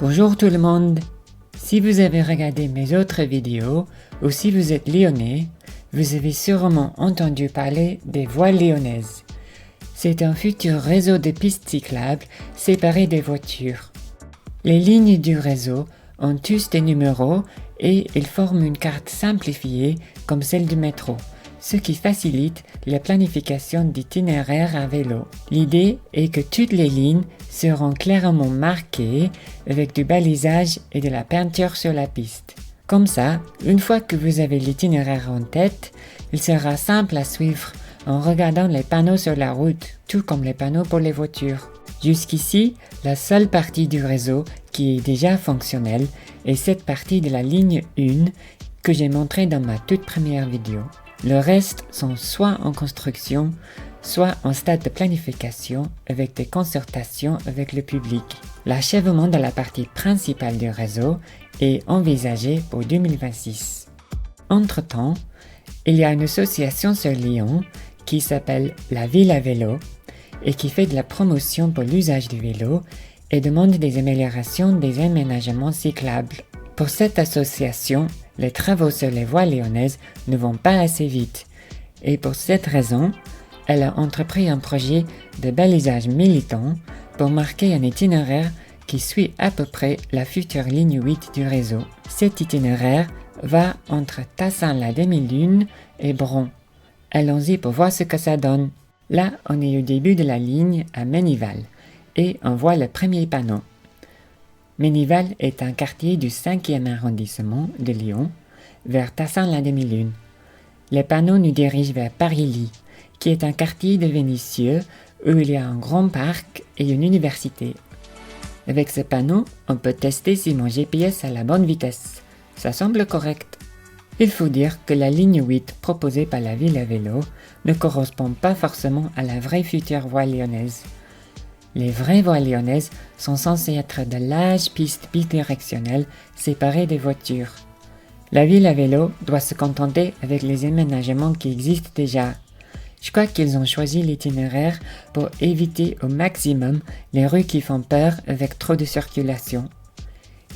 Bonjour tout le monde. Si vous avez regardé mes autres vidéos ou si vous êtes lyonnais, vous avez sûrement entendu parler des voies lyonnaises. C'est un futur réseau de pistes cyclables séparées des voitures. Les lignes du réseau ont tous des numéros et ils forment une carte simplifiée comme celle du métro, ce qui facilite la planification d'itinéraires à vélo. L'idée est que toutes les lignes seront clairement marquées avec du balisage et de la peinture sur la piste. Comme ça, une fois que vous avez l'itinéraire en tête, il sera simple à suivre en regardant les panneaux sur la route, tout comme les panneaux pour les voitures. Jusqu'ici, la seule partie du réseau qui est déjà fonctionnelle est cette partie de la ligne 1 que j'ai montrée dans ma toute première vidéo. Le reste sont soit en construction, soit en stade de planification avec des concertations avec le public. L'achèvement de la partie principale du réseau est envisagé pour 2026. Entre-temps, il y a une association sur Lyon qui s'appelle la Ville à vélo et qui fait de la promotion pour l'usage du vélo et demande des améliorations des aménagements cyclables. Pour cette association, les travaux sur les voies lyonnaises ne vont pas assez vite et pour cette raison, elle a entrepris un projet de balisage militant pour marquer un itinéraire qui suit à peu près la future ligne 8 du réseau. Cet itinéraire va entre Tassin-la-Demi-Lune et Bron. Allons-y pour voir ce que ça donne. Là, on est au début de la ligne à Ménival et on voit le premier panneau. Ménival est un quartier du 5e arrondissement de Lyon, vers Tassin-la-Demi-Lune. Les panneaux nous dirigent vers Paris-Ly, qui est un quartier de Vénissieux où il y a un grand parc et une université. Avec ce panneau, on peut tester si mon GPS a la bonne vitesse. Ça semble correct. Il faut dire que la ligne 8 proposée par la ville à vélo ne correspond pas forcément à la vraie future voie lyonnaise. Les vraies voies lyonnaises sont censées être de larges pistes bidirectionnelles séparées des voitures. La ville à vélo doit se contenter avec les aménagements qui existent déjà. Je crois qu'ils ont choisi l'itinéraire pour éviter au maximum les rues qui font peur avec trop de circulation.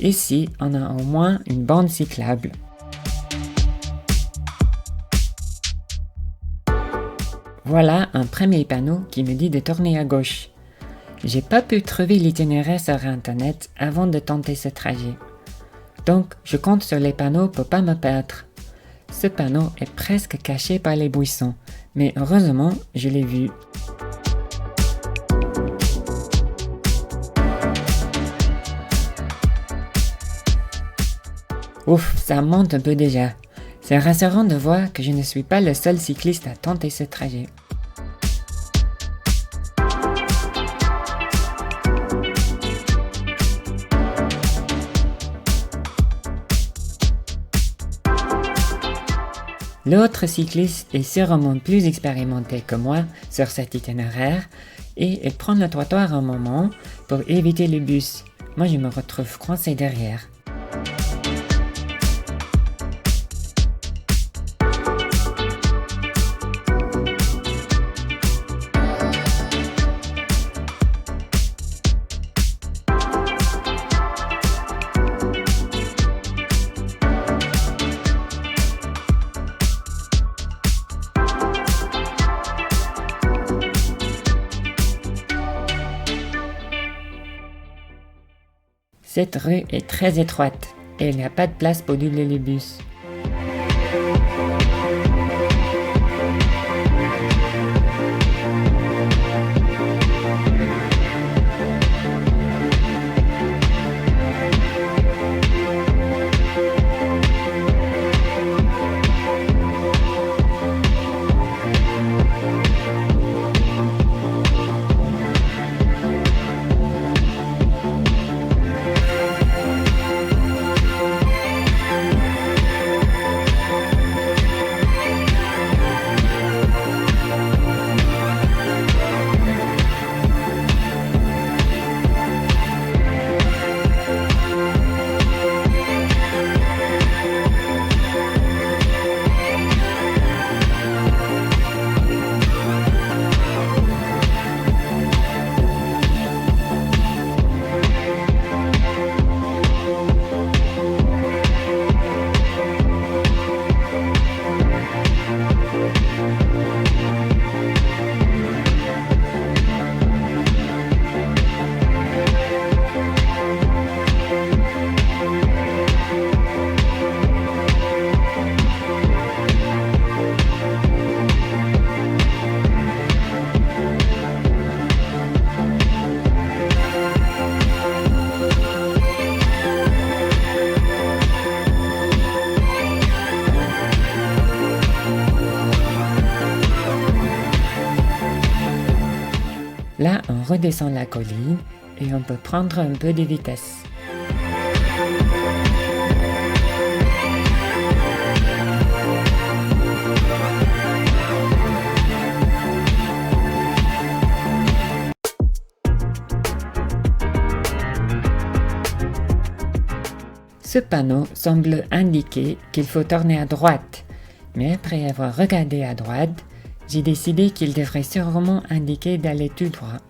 Ici, on a au moins une bande cyclable. Voilà un premier panneau qui me dit de tourner à gauche. J'ai pas pu trouver l'itinéraire sur internet avant de tenter ce trajet. Donc, je compte sur les panneaux pour pas me perdre. Ce panneau est presque caché par les buissons, mais heureusement, je l'ai vu. Ouf, ça monte un peu déjà. C'est rassurant de voir que je ne suis pas le seul cycliste à tenter ce trajet. L'autre cycliste est sûrement plus expérimenté que moi sur cet itinéraire et il prend le trottoir un moment pour éviter le bus. Moi, je me retrouve coincé derrière. Cette rue est très étroite et il n'y a pas de place pour doubler les bus. redescend la colline et on peut prendre un peu de vitesse. Ce panneau semble indiquer qu'il faut tourner à droite, mais après avoir regardé à droite, j'ai décidé qu'il devrait sûrement indiquer d'aller tout droit.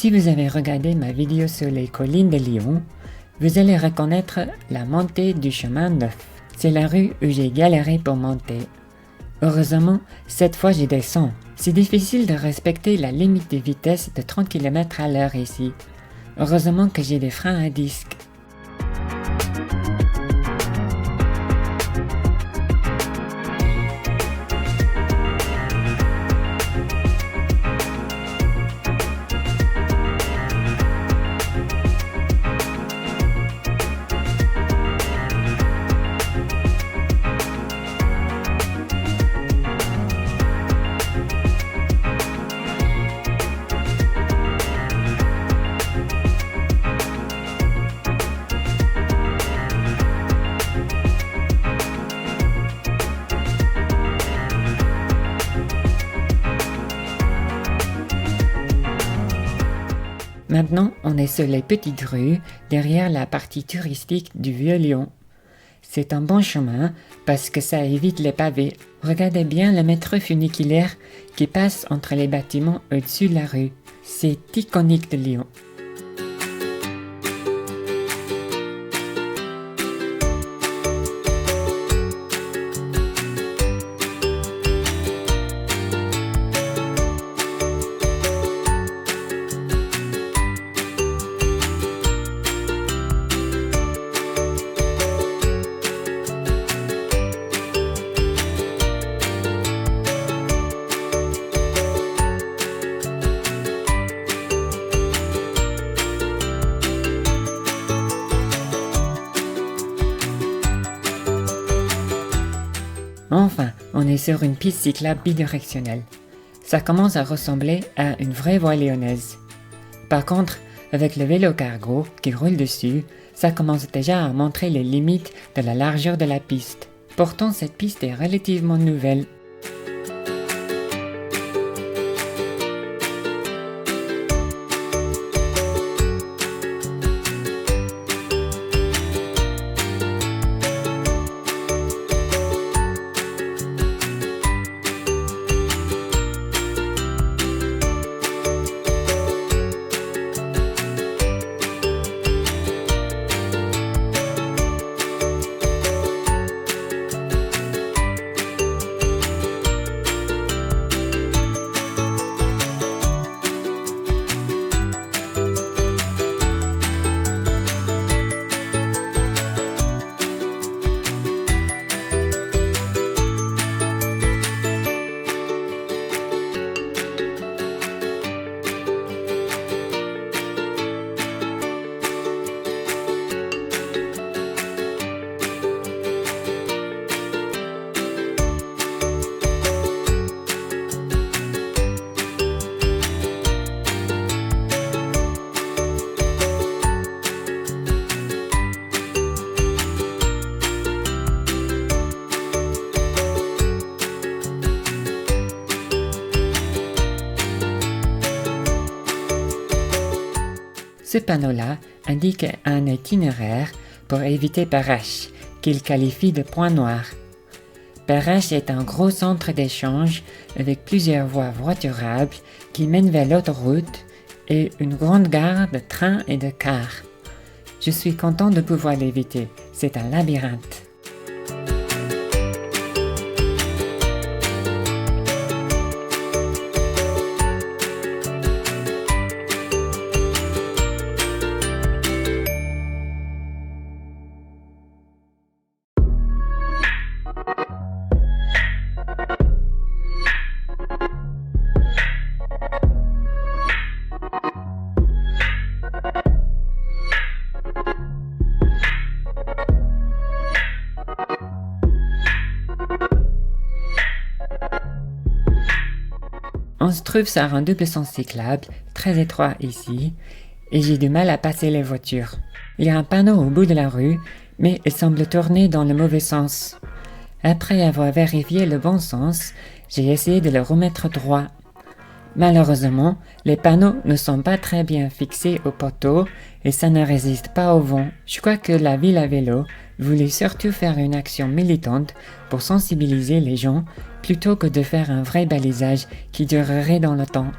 Si vous avez regardé ma vidéo sur les collines de Lyon, vous allez reconnaître la montée du chemin neuf. C'est la rue où j'ai galéré pour monter. Heureusement, cette fois je descends. C'est difficile de respecter la limite de vitesse de 30 km/h ici. Heureusement que j'ai des freins à disque. Maintenant, on est sur les petites rues derrière la partie touristique du Vieux-Lyon. C'est un bon chemin parce que ça évite les pavés. Regardez bien le métro funiculaire qui passe entre les bâtiments au-dessus de la rue. C'est iconique de Lyon. Enfin, on est sur une piste cyclable bidirectionnelle. Ça commence à ressembler à une vraie voie lyonnaise. Par contre, avec le vélo cargo qui roule dessus, ça commence déjà à montrer les limites de la largeur de la piste. Pourtant, cette piste est relativement nouvelle. Ce panneau-là indique un itinéraire pour éviter Perrache, qu'il qualifie de point noir. Perrache est un gros centre d'échange avec plusieurs voies voiturables qui mènent vers l'autoroute et une grande gare de trains et de cars. Je suis content de pouvoir l'éviter, c'est un labyrinthe. On se trouve sur un double sens cyclable, très étroit ici, et j'ai du mal à passer les voitures. Il y a un panneau au bout de la rue, mais il semble tourner dans le mauvais sens. Après avoir vérifié le bon sens, j'ai essayé de le remettre droit. Malheureusement, les panneaux ne sont pas très bien fixés au poteau et ça ne résiste pas au vent. Je crois que la ville à vélo voulait surtout faire une action militante pour sensibiliser les gens plutôt que de faire un vrai balisage qui durerait dans le temps.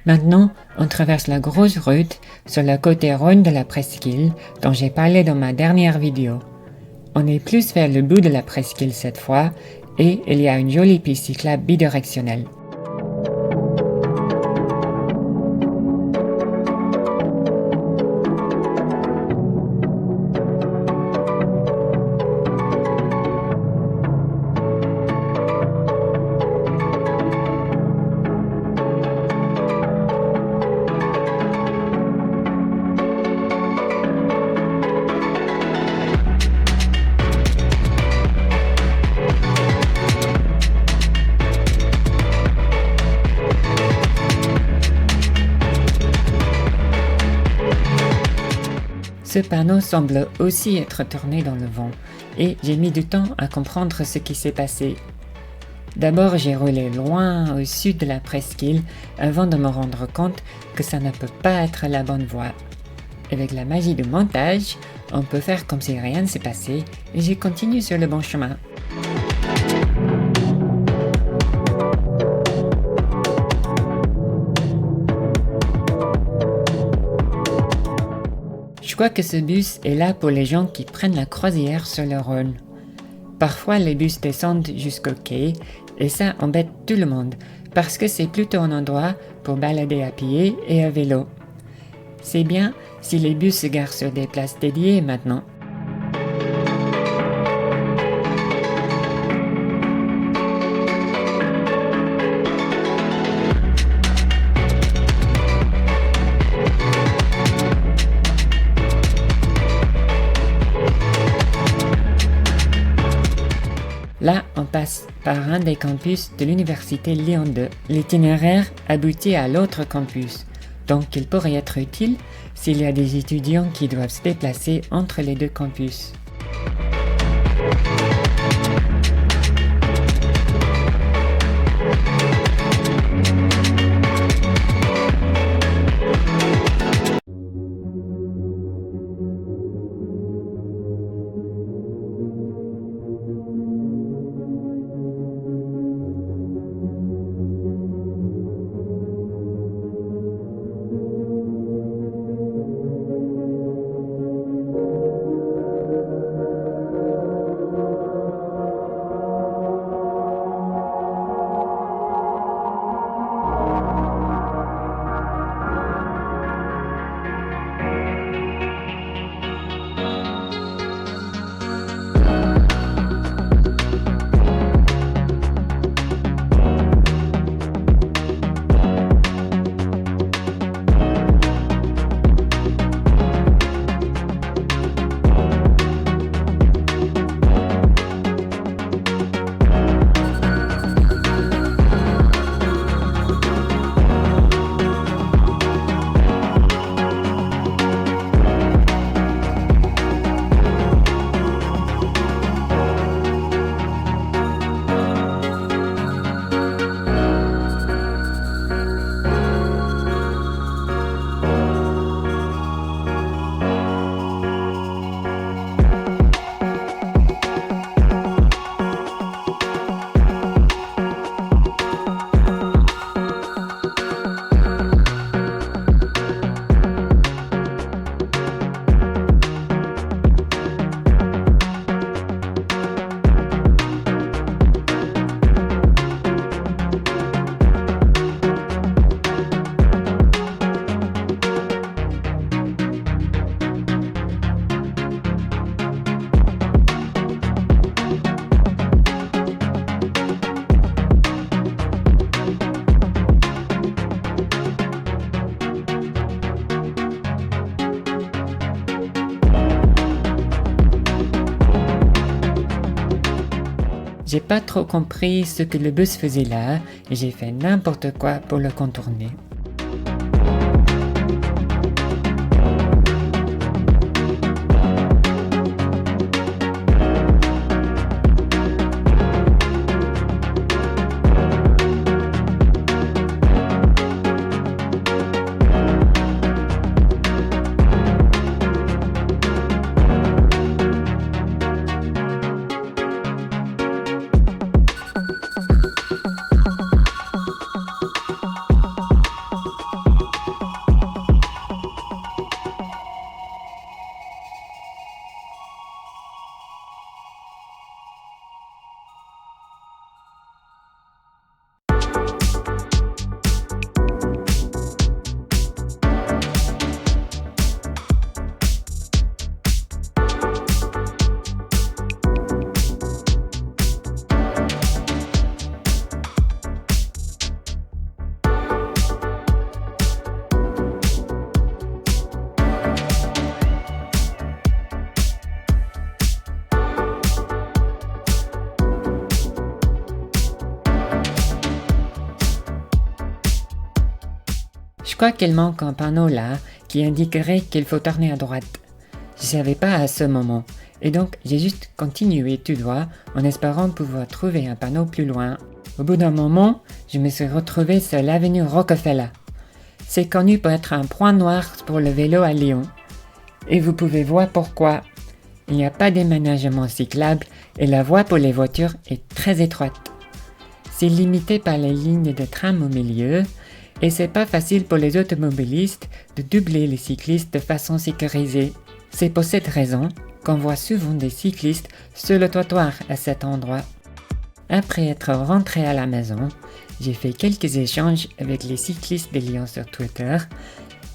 Maintenant, on traverse la grosse route sur le côté Rhône de la presqu'île dont j'ai parlé dans ma dernière vidéo. On est plus vers le bout de la presqu'île cette fois et il y a une jolie piste cyclable bidirectionnelle. Ce panneau semble aussi être tourné dans le vent, et j'ai mis du temps à comprendre ce qui s'est passé. D'abord, j'ai roulé loin au sud de la presqu'île avant de me rendre compte que ça ne peut pas être la bonne voie. Avec la magie du montage, on peut faire comme si rien ne s'est passé, et j'ai continué sur le bon chemin. Je crois que ce bus est là pour les gens qui prennent la croisière sur le Rhône. Parfois les bus descendent jusqu'au quai et ça embête tout le monde parce que c'est plutôt un endroit pour balader à pied et à vélo. C'est bien si les bus se garent sur des places dédiées maintenant. Là, on passe par un des campus de l'université Lyon 2. L'itinéraire aboutit à l'autre campus, donc il pourrait être utile s'il y a des étudiants qui doivent se déplacer entre les deux campus. J'ai pas trop compris ce que le bus faisait là et j'ai fait n'importe quoi pour le contourner. Je crois qu'il manque un panneau là qui indiquerait qu'il faut tourner à droite. Je savais pas à ce moment, et donc j'ai juste continué tout droit en espérant pouvoir trouver un panneau plus loin. Au bout d'un moment, je me suis retrouvé sur l'avenue Rockefeller. C'est connu pour être un point noir pour le vélo à Lyon. Et vous pouvez voir pourquoi. Il n'y a pas d'aménagement cyclable et la voie pour les voitures est très étroite. C'est limité par les lignes de tram au milieu, et c'est pas facile pour les automobilistes de doubler les cyclistes de façon sécurisée. C'est pour cette raison qu'on voit souvent des cyclistes sur le trottoir à cet endroit. Après être rentré à la maison, j'ai fait quelques échanges avec les cyclistes de Lyon sur Twitter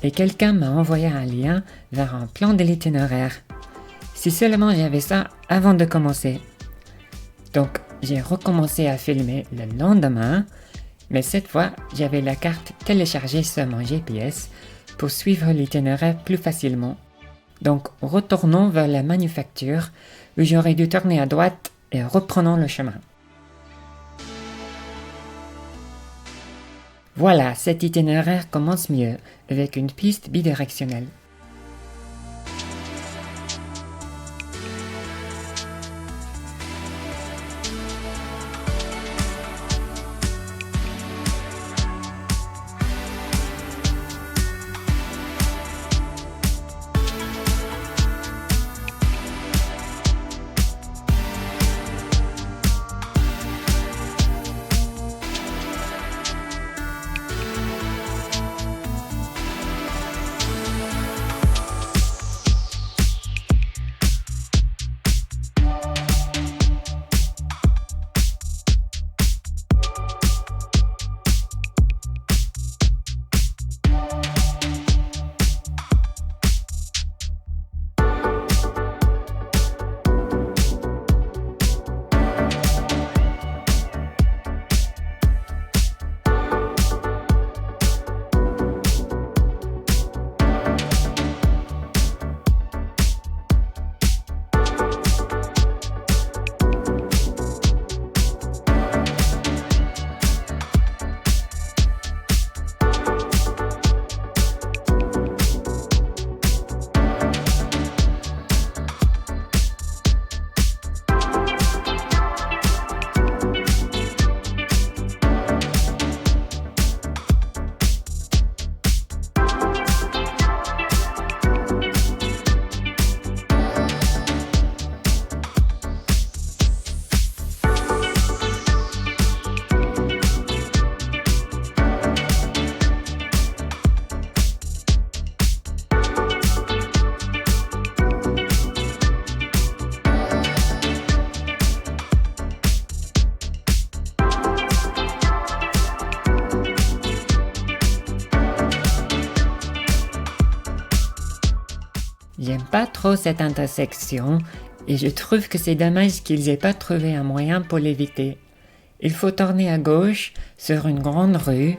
et quelqu'un m'a envoyé un lien vers un plan de l'itinéraire. Si seulement j'avais ça avant de commencer. Donc j'ai recommencé à filmer le lendemain, mais cette fois j'avais la carte téléchargée sur mon GPS pour suivre l'itinéraire plus facilement. Donc retournons vers la manufacture où j'aurais dû tourner à droite et reprenons le chemin. Voilà, cet itinéraire commence mieux avec une piste bidirectionnelle. J'aime pas trop cette intersection et je trouve que c'est dommage qu'ils aient pas trouvé un moyen pour l'éviter. Il faut tourner à gauche sur une grande rue,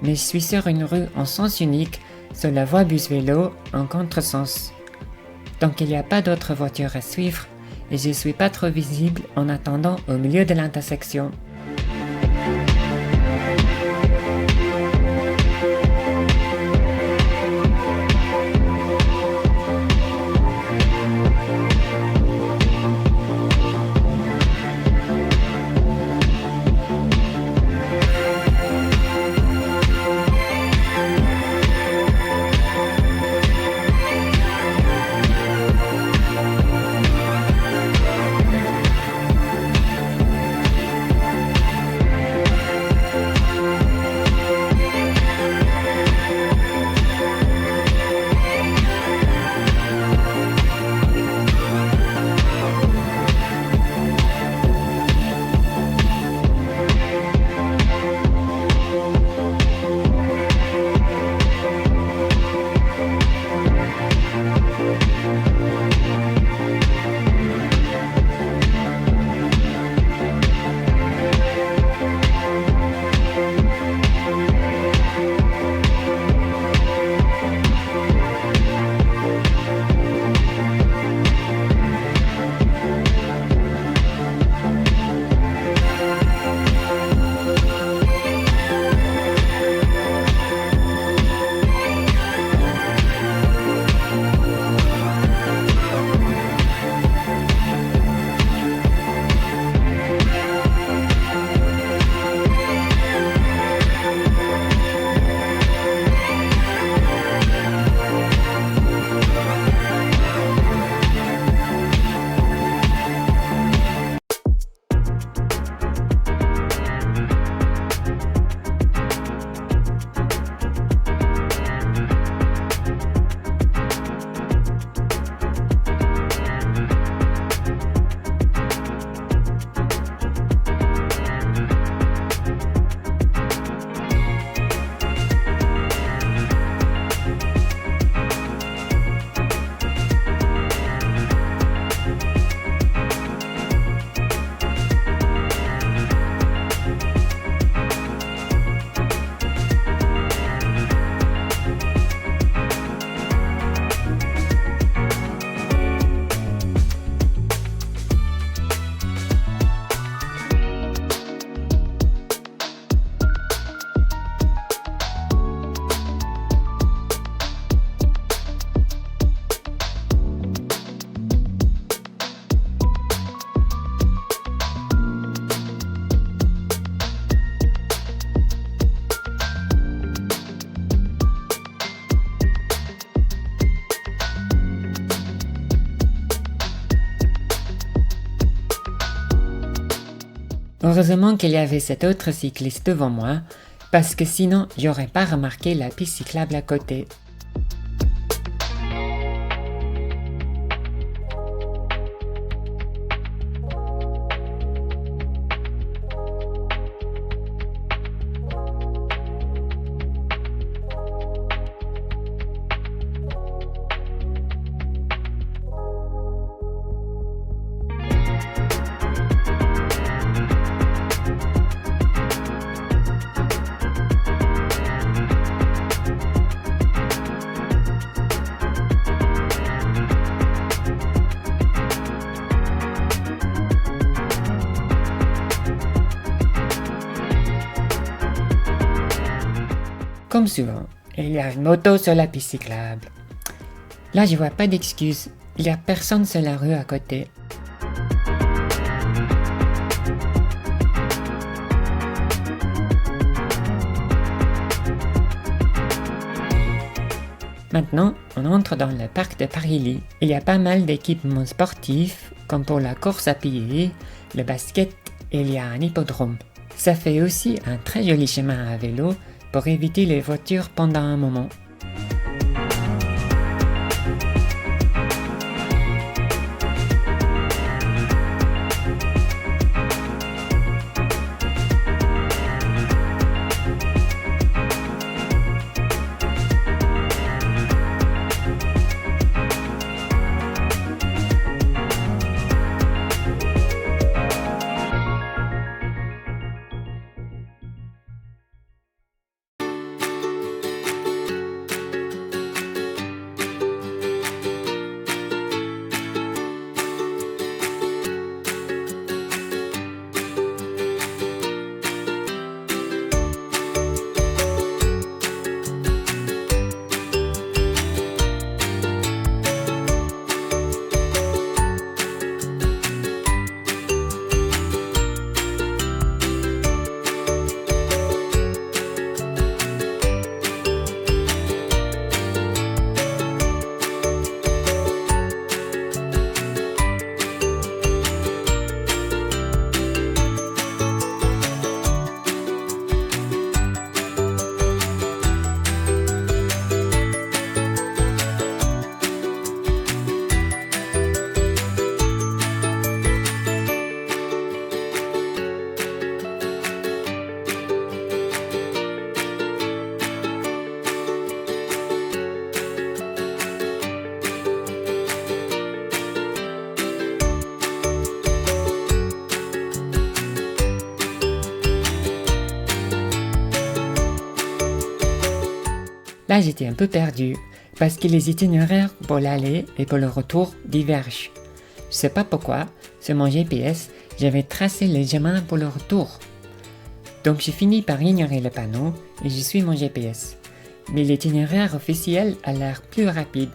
mais je suis sur une rue en sens unique sur la voie bus vélo en contresens. Donc il n'y a pas d'autres voitures à suivre et je suis pas trop visible en attendant au milieu de l'intersection. Heureusement qu'il y avait cet autre cycliste devant moi, parce que sinon j'aurais pas remarqué la piste cyclable à côté. Comme souvent, il y a une moto sur la piste cyclable. Là, je vois pas d'excuse. Il y a personne sur la rue à côté. Maintenant, on entre dans le parc de Paris-Lille. Il y a pas mal d'équipements sportifs, comme pour la course à pied, le basket, et il y a un hippodrome. Ça fait aussi un très joli chemin à vélo pour éviter les voitures pendant un moment. Là, j'étais un peu perdu parce que les itinéraires pour l'aller et pour le retour divergent. Je sais pas pourquoi, sur mon GPS, j'avais tracé les chemins pour le retour. Donc j'ai fini par ignorer le panneau et je suis mon GPS. Mais l'itinéraire officiel a l'air plus rapide.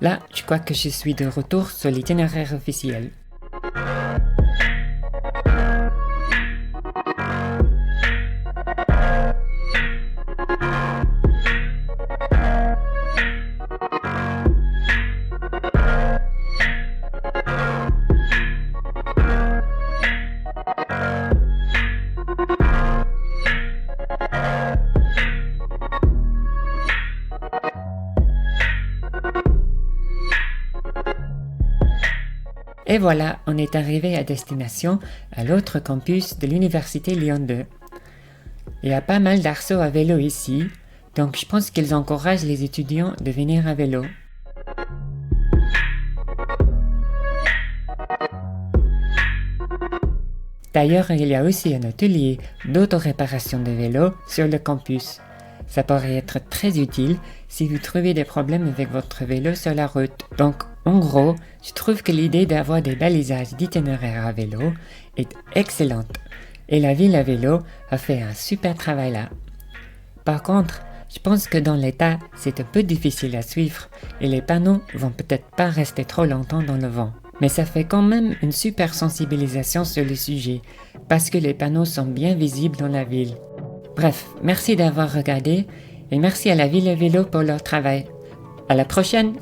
Là, je crois que je suis de retour sur l'itinéraire officiel. Et voilà, on est arrivé à destination, à l'autre campus de l'Université Lyon 2. Il y a pas mal d'arceaux à vélo ici, donc je pense qu'ils encouragent les étudiants de venir à vélo. D'ailleurs, il y a aussi un atelier d'auto-réparation de vélo sur le campus. Ça pourrait être très utile si vous trouvez des problèmes avec votre vélo sur la route. Donc, en gros, je trouve que l'idée d'avoir des balisages d'itinéraires à vélo est excellente. Et la ville à vélo a fait un super travail là. Par contre, je pense que dans l'état, c'est un peu difficile à suivre et les panneaux vont peut-être pas rester trop longtemps dans le vent. Mais ça fait quand même une super sensibilisation sur le sujet, parce que les panneaux sont bien visibles dans la ville. Bref, merci d'avoir regardé et merci à la ville à vélo pour leur travail. À la prochaine!